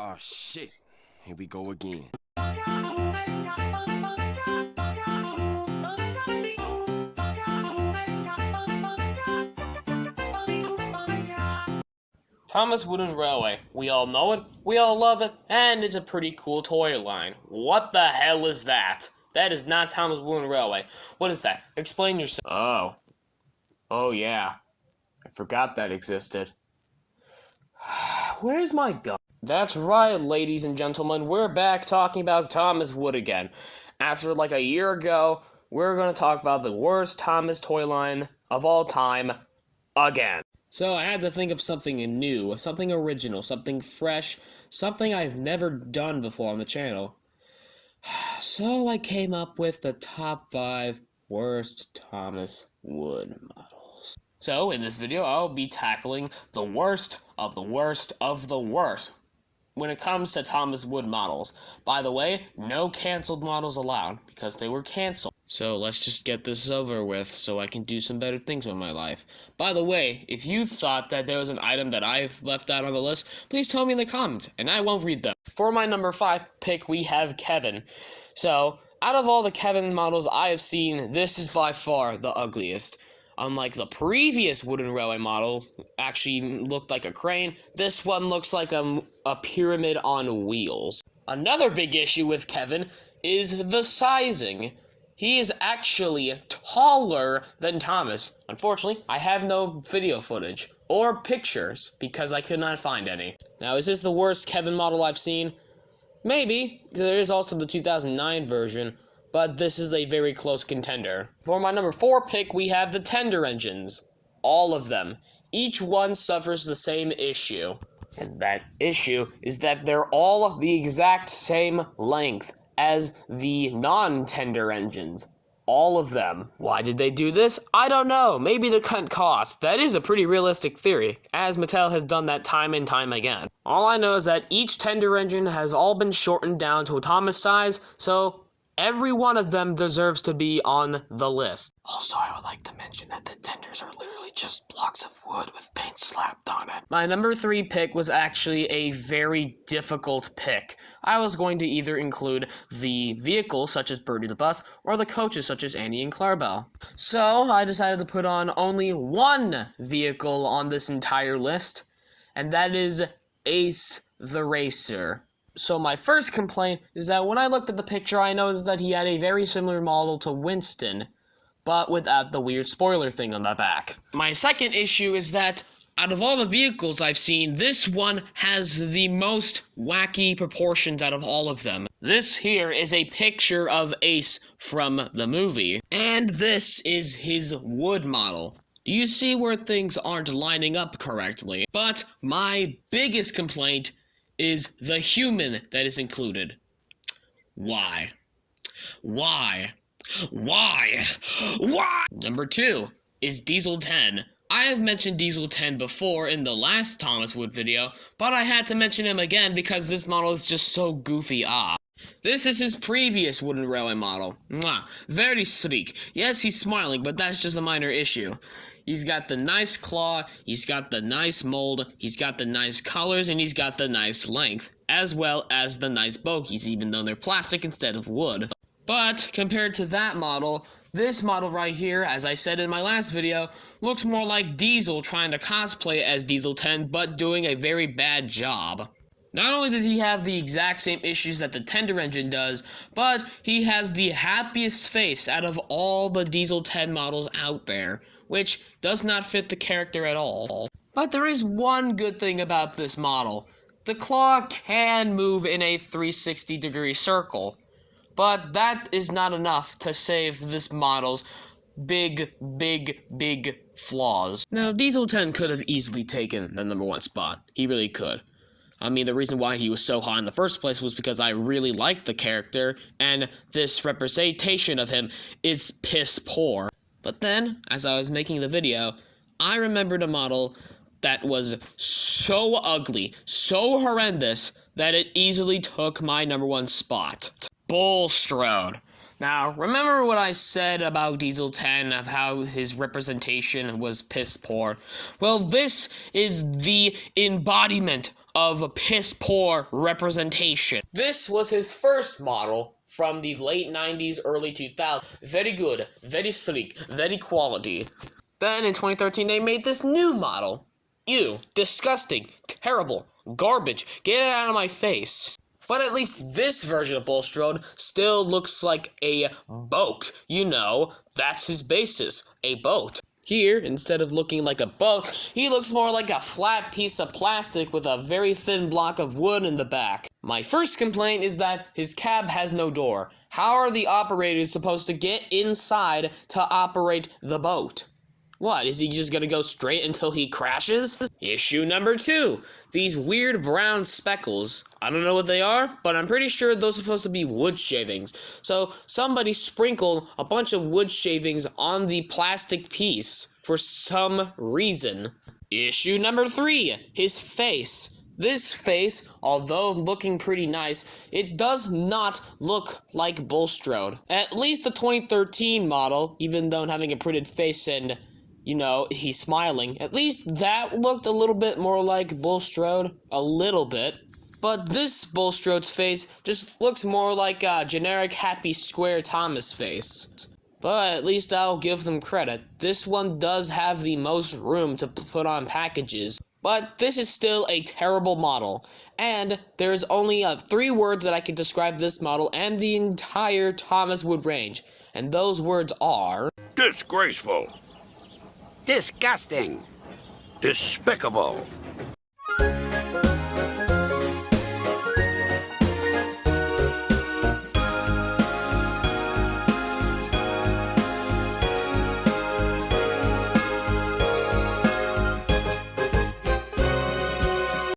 Oh shit. Here we go again. Thomas Wooden Railway. We all know it, we all love it, and it's a pretty cool toy line. What the hell is that? That is not Thomas Wooden Railway. What is that? Explain yourself. Oh yeah. I forgot that existed. Where's my gun? That's right, ladies and gentlemen. We're back talking about Thomas Wood again. After like a year ago, we're going to talk about the worst Thomas toy line of all time again. So I had to think of something new, something original, something fresh, something I've never done before on the channel. So I came up with the top 5 worst Thomas Wood models. So in this video, I'll be tackling the worst of the worst of the worst when it comes to Thomas Wood models. By the way, no canceled models allowed, because they were canceled. So let's just get this over with so I can do some better things with my life. By the way, if you thought that there was an item that I've left out on the list, please tell me in the comments, and I won't read them. For my number 5 pick, we have Kevin. So, out of all the Kevin models I have seen, this is by far the ugliest. Unlike the previous Wooden Railway model, actually looked like a crane, this one looks like a pyramid on wheels. Another big issue with Kevin is the sizing. He is actually taller than Thomas. Unfortunately, I have no video footage or pictures because I could not find any. Now, is this the worst Kevin model I've seen? Maybe. There is also the 2009 version, but this is a very close contender. For my number 4 pick, we have the Tender Engines. All of them. Each one suffers the same issue. And that issue is that they're all the exact same length as the non-Tender Engines. All of them. Why did they do this? I don't know. Maybe to cut cost. That is a pretty realistic theory, as Mattel has done that time and time again. All I know is that each Tender Engine has all been shortened down to a Thomas size, so every one of them deserves to be on the list. Also, I would like to mention that the tenders are literally just blocks of wood with paint slapped on it. My number 3 pick was actually a very difficult pick. I was going to either include the vehicles, such as Birdie the Bus, or the coaches, such as Annie and Clarabelle. So, I decided to put on only one vehicle on this entire list, and that is Ace the Racer. So my first complaint is that when I looked at the picture, I noticed that he had a very similar model to Winston, but without the weird spoiler thing on the back. My second issue is that out of all the vehicles I've seen, this one has the most wacky proportions out of all of them. This here is a picture of Ace from the movie, and this is his wood model. Do you see where things aren't lining up correctly? But my biggest complaint is the human that is included. Why? Why? Why? Why? Number 2 is Diesel 10. I have mentioned Diesel 10 before in the last Thomas Wood video, but I had to mention him again because this model is just so goofy. This is his previous Wooden Railway model. Mwah. Very sleek. Yes, he's smiling, but that's just a minor issue. He's got the nice claw, he's got the nice mold, he's got the nice colors, and he's got the nice length, as well as the nice bogies, even though they're plastic instead of wood. But, compared to that model, this model right here, as I said in my last video, looks more like Diesel trying to cosplay as Diesel 10, but doing a very bad job. Not only does he have the exact same issues that the Tender Engine does, but he has the happiest face out of all the Diesel 10 models out there, which does not fit the character at all. But there is one good thing about this model. The claw can move in a 360-degree circle, but that is not enough to save this model's big flaws. Now, Diesel 10 could have easily taken the number 1 spot. He really could. I mean, the reason why he was so high in the first place was because I really liked the character, and this representation of him is piss poor. But then, as I was making the video, I remembered a model that was so ugly, so horrendous, that it easily took my number 1 spot. Bulstrode. Now, remember what I said about Diesel 10, of how his representation was piss poor? Well, this is the embodiment of piss-poor representation. This was his first model from the late 90s, early 2000s. Very good, very sleek, very quality. Then in 2013, they made this new model. Ew, disgusting, terrible, garbage, get it out of my face. But at least this version of Bulstrode still looks like a boat. You know, that's his basis, a boat. Here, instead of looking like a boat, he looks more like a flat piece of plastic with a very thin block of wood in the back. My first complaint is that his cab has no door. How are the operators supposed to get inside to operate the boat? What, is he just gonna go straight until he crashes? Issue number 2. These weird brown speckles. I don't know what they are, but I'm pretty sure those are supposed to be wood shavings. So somebody sprinkled a bunch of wood shavings on the plastic piece for some reason. Issue number 3. His face. This face, although looking pretty nice, it does not look like Bulstrode. At least the 2013 model, even though having a printed face and you know, he's smiling. At least that looked a little bit more like Bulstrode. A little bit. But this Bulstrode's face just looks more like a generic Happy Square Thomas face. But at least I'll give them credit. This one does have the most room to put on packages. But this is still a terrible model. And there's only 3 words that I can describe this model and the entire Thomas Wood range. And those words are... disgraceful. Disgusting. Despicable.